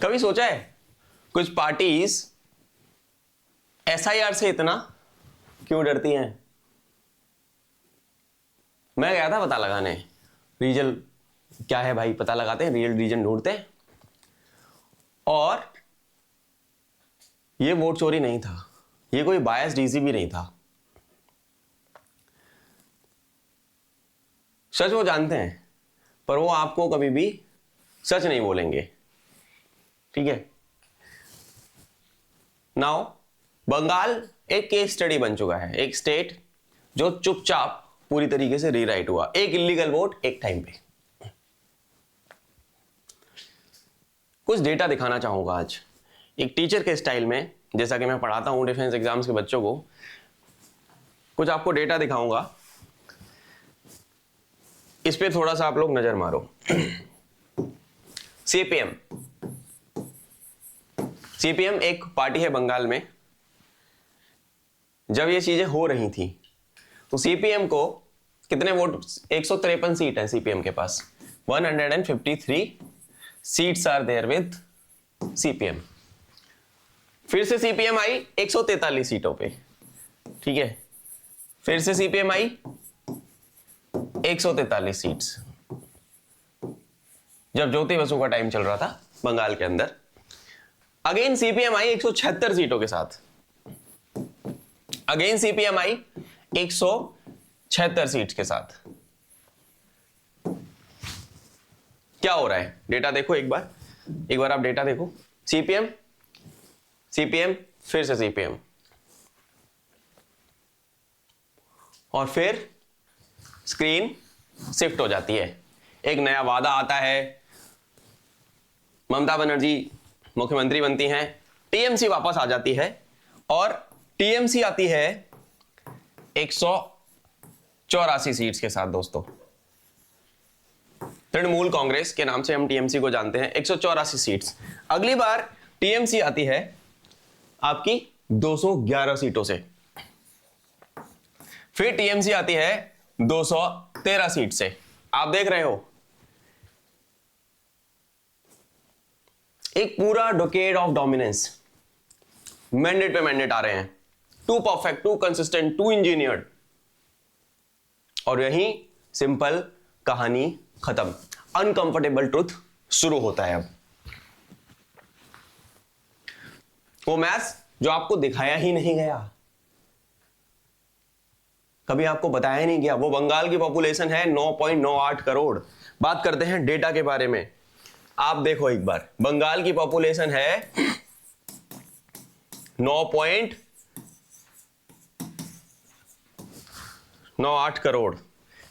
कभी सोचा है कुछ पार्टीज एसआईआर से इतना क्यों डरती हैं? मैं गया था पता लगाने, रीजन क्या है भाई, पता लगाते हैं, रियल रीजन ढूंढते हैं। और ये वोट चोरी नहीं था, ये कोई बायस डीसी भी नहीं था। सच वो जानते हैं, पर वो आपको कभी भी सच नहीं बोलेंगे, ठीक है। नाउ बंगाल एक केस स्टडी बन चुका है, एक स्टेट जो चुपचाप पूरी तरीके से रीराइट हुआ, एक इलीगल वोट एक टाइम पे। कुछ डेटा दिखाना चाहूंगा आज एक टीचर के स्टाइल में, जैसा कि मैं पढ़ाता हूं डिफेंस एग्जाम्स के बच्चों को। कुछ आपको डेटा दिखाऊंगा, इस पे थोड़ा सा आप लोग नजर मारो। सीपीएम एक पार्टी है बंगाल में। जब ये चीजें हो रही थी तो सीपीएम को कितने वोट, 153 सीट है सीपीएम के पास, 153 seats are there with CPM. फिर से सीपीएम आई 143 सीटों पे, ठीक है। फिर से सीपीएम आई 143 सीट्स, जब ज्योति बसु का टाइम चल रहा था बंगाल के अंदर। अगेन सीपीएम आई 176 सीटों के साथ, अगेन सीपीएम आई 176 सीट्स के साथ। क्या हो रहा है, डेटा देखो एक बार आप डेटा देखो। सीपीएम सीपीएम फिर से सीपीएम, और फिर स्क्रीन शिफ्ट हो जाती है। एक नया वादा आता है, ममता बनर्जी मुख्यमंत्री बनती हैं, टीएमसी वापस आ जाती है, और टीएमसी आती है 184 सीट्स के साथ। दोस्तों, तृणमूल कांग्रेस के नाम से हम टीएमसी को जानते हैं, 184 सीट्स। अगली बार टीएमसी आती है आपकी 211 सीटों से, फिर टीएमसी आती है 213 सीट से। आप देख रहे हो एक पूरा डिकेड ऑफ डोमिनेंस, मैंडेट पे मैंडेट आ रहे हैं, too perfect, too consistent, too engineered, और यही सिंपल कहानी खत्म। अनकंफर्टेबल ट्रुथ शुरू होता है अब। वो मैथ्स जो आपको दिखाया ही नहीं गया, कभी आपको बताया ही नहीं गया, वो बंगाल की पॉपुलेशन है 9.98 करोड़। बात करते हैं डेटा के बारे में। आप देखो एक बार, बंगाल की पॉपुलेशन है 9.98 करोड़।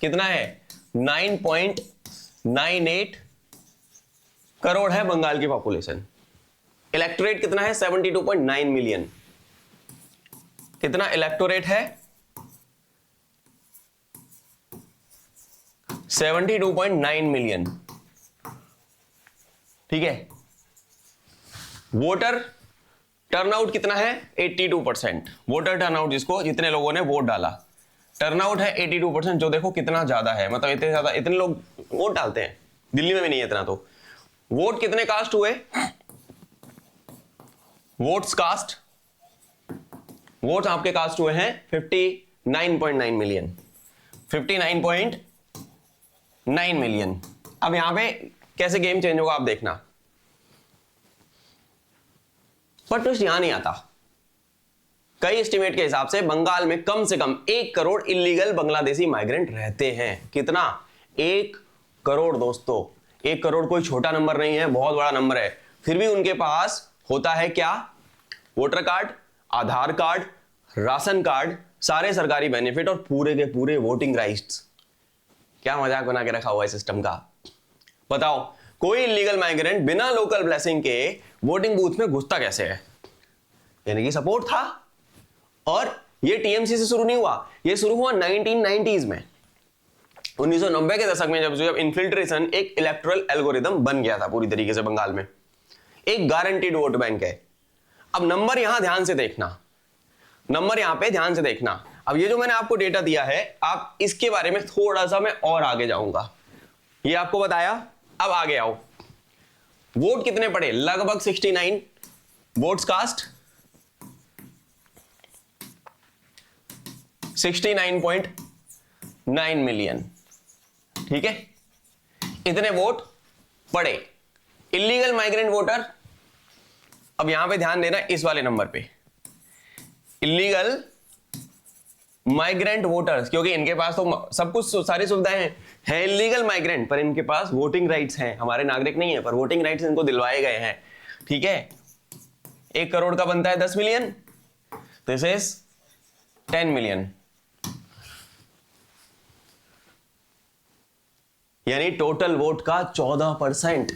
कितना है? 9.98 करोड़ है बंगाल की पॉपुलेशन। इलेक्टोरेट कितना है? 72.9 मिलियन। कितना इलेक्टोरेट है? 72.9 मिलियन, ठीक है। वोटर टर्नआउट कितना है? 82%। वोटर टर्नआउट, जिसको जितने लोगों ने वोट डाला, टर्नआउट है 82%। जो देखो कितना ज्यादा है, मतलब इतने ज्यादा, इतने लोग वोट डालते हैं, दिल्ली में भी नहीं है इतना। तो वोट कितने कास्ट हुए? वोट्स कास्ट, वोट्स आपके कास्ट हुए हैं 59.9 मिलियन, 59.9 मिलियन। अब यहां पे कैसे गेम चेंज होगा आप देखना। पर ट्विस्ट यहां नहीं आता। कई एस्टिमेट के हिसाब से बंगाल में कम से कम 1 करोड़ इलीगल बांग्लादेशी माइग्रेंट रहते हैं। कितना? 1 करोड़। दोस्तों, 1 करोड़ कोई छोटा नंबर नहीं है, बहुत बड़ा नंबर है। फिर भी उनके पास होता है क्या? वोटर कार्ड, आधार कार्ड, राशन कार्ड, सारे सरकारी बेनिफिट और पूरे के पूरे वोटिंग राइट्स। क्या मजाक बना के रखा हुआ है सिस्टम का। बताओ, कोई इलीगल माइग्रेंट बिना लोकल ब्लेसिंग के वोटिंग बूथ में घुसता कैसे है? यानी कि सपोर्ट था। और ये टीएमसी से शुरू नहीं हुआ, ये शुरू हुआ 1990s में, 1990 के दशक में, जब इन्फिल्ट्रेशन एक इलेक्टोरल एल्गोरिदम बन गया था पूरी तरीके से बंगाल में। एक गारंटीड वोट बैंक है। अब नंबर यहां ध्यान से देखना, नंबर यहां पे ध्यान से देखना। अब ये जो मैंने आपको डेटा दिया है, आप इसके बारे में थोड़ा सा मैं और आगे जाऊंगा। ये आपको बताया, अब आगे आओ। वोट कितने पड़े? लगभग 69 वोट्स कास्ट, 69.9 मिलियन। ठीक है, इतने वोट पड़े। इलीगल माइग्रेंट वोटर, अब यहां पे ध्यान देना इस वाले नंबर पे, इलीगल माइग्रेंट वोटर्स, क्योंकि इनके पास तो सब कुछ सारी सुविधाएं हैं इलीगल माइग्रेंट, पर इनके पास वोटिंग राइट्स हैं, हमारे नागरिक नहीं है पर वोटिंग राइट्स इनको दिलवाए गए हैं। ठीक है, 1 करोड़ का बनता है 10 मिलियन, दिस इज 10 मिलियन, यानी टोटल वोट का 14%,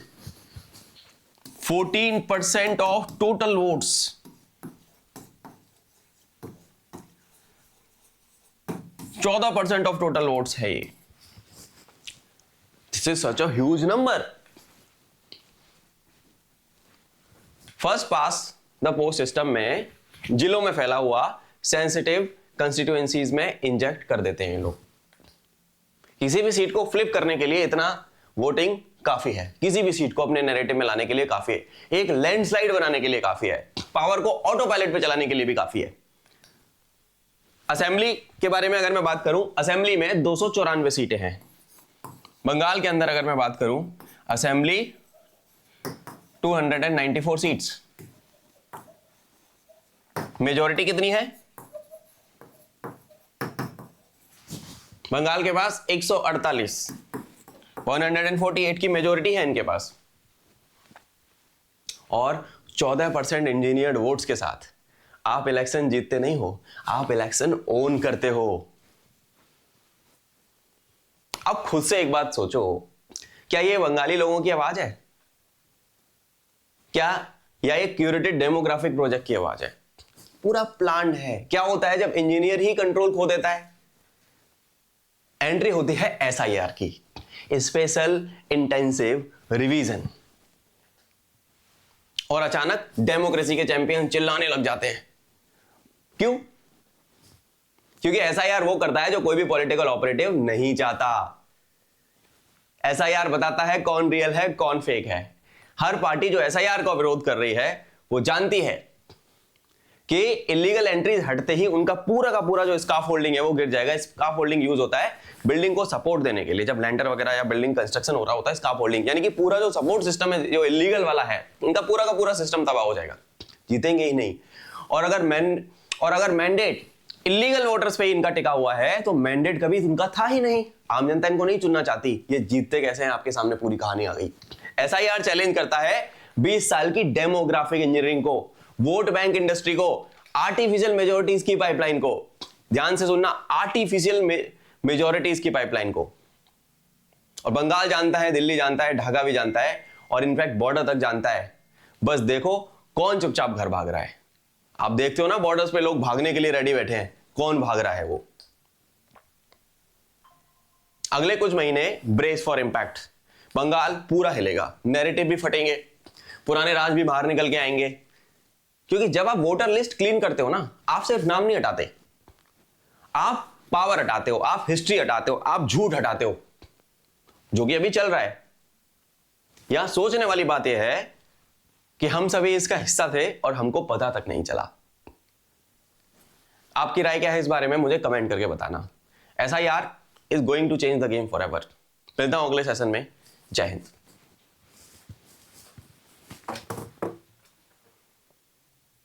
14% of total votes. 14% of total votes है ये। This is such a huge number. First pass the post system में जिलों में फैला हुआ सेंसिटिव कंस्टिट्यूएंसीज में इंजेक्ट कर देते हैं लोग। किसी भी सीट को फ्लिप करने के लिए इतना वोटिंग काफी है, किसी भी सीट को अपने नैरेटिव में लाने के लिए काफी है, एक लैंडस्लाइड बनाने के लिए काफी है, पावर को ऑटो पायलट पे चलाने के लिए भी काफी है। असेंबली के बारे में अगर मैं बात करूं, असेंबली में 294 सीटें हैं। बंगाल के अंदर अगर मैं बात करूं, असेंबली 294 सीट्स, मेजॉरिटी कितनी है? बंगाल के पास 148, 148 की मेजॉरिटी है इनके पास, और 14% इंजीनियर्ड वोट्स के साथ आप इलेक्शन जीतते नहीं हो, आप इलेक्शन ओन करते हो। अब खुद से एक बात सोचो, क्या ये बंगाली लोगों की आवाज है क्या, या ये क्यूरेटेड डेमोग्राफिक प्रोजेक्ट की आवाज है? पूरा प्लान है। क्या होता है जब इंजीनियर ही कंट्रोल खो देता है? एंट्री होती है एसआईआर की, स्पेशल इंटेंसिव रिवीजन, और अचानक डेमोक्रेसी के चैंपियन चिल्लाने लग जाते हैं। क्यों? क्योंकि एसआईआर वो करता है जो कोई भी पॉलिटिकल ऑपरेटिव नहीं चाहता। एसआईआर बताता है कौन रियल है कौन फेक है। हर पार्टी जो एसआईआर का विरोध कर रही है वो जानती है कि इलीगल एंट्रीज हटते ही उनका पूरा का पूरा जो स्काफ होल्डिंग है वो गिर जाएगा। स्काफ होल्डिंग यूज होता है बिल्डिंग को सपोर्ट देने के लिए, जब लैंडर वगैरह या बिल्डिंग कंस्ट्रक्शन हो रहा होता है, स्काफ होल्डिंग, यानी कि पूरा जो सपोर्ट सिस्टम है जो इलीगल वाला है उनका पूरा का पूरा सिस्टम तबाह हो जाएगा, जीतेंगे ही नहीं। और अगर मैंडेट इलीगल वोटर्स पे ही इनका टिका हुआ है तो मैंडेट कभी उनका था ही नहीं, आम जनता इनको नहीं चुनना चाहती। ये जीतते कैसे हैं आपके सामने पूरी कहानी आ गई। एसआईआर चैलेंज करता है 20 साल की डेमोग्राफिक इंजीनियरिंग को, वोट बैंक इंडस्ट्री को, आर्टिफिशियल मेजोरिटीज की पाइपलाइन को। ध्यान से सुनना, आर्टिफिशियल मेजोरिटीज की पाइपलाइन को। और बंगाल जानता है, दिल्ली जानता है, ढाका भी जानता है, और इनफैक्ट बॉर्डर तक जानता है। बस देखो कौन चुपचाप घर भाग रहा है। आप देखते हो ना बॉर्डर्स पे लोग भागने के लिए रेडी बैठे हैं, कौन भाग रहा है वो। अगले कुछ महीने ब्रेस फॉर इंपैक्ट, बंगाल पूरा हिलेगा, नैरेटिव भी फटेंगे, पुराने राज भी बाहर निकल के आएंगे। क्योंकि जब आप वोटर लिस्ट क्लीन करते हो ना, आप सिर्फ नाम नहीं हटाते, आप पावर हटाते हो, आप हिस्ट्री हटाते हो, आप झूठ हटाते हो, जो कि अभी चल रहा है। यहां सोचने वाली बात यह है कि हम सभी इसका हिस्सा थे और हमको पता तक नहीं चला। आपकी राय क्या है इस बारे में मुझे कमेंट करके बताना। SIR is going to change the game forever. मिलता हूं अगले सेशन में। जय हिंद।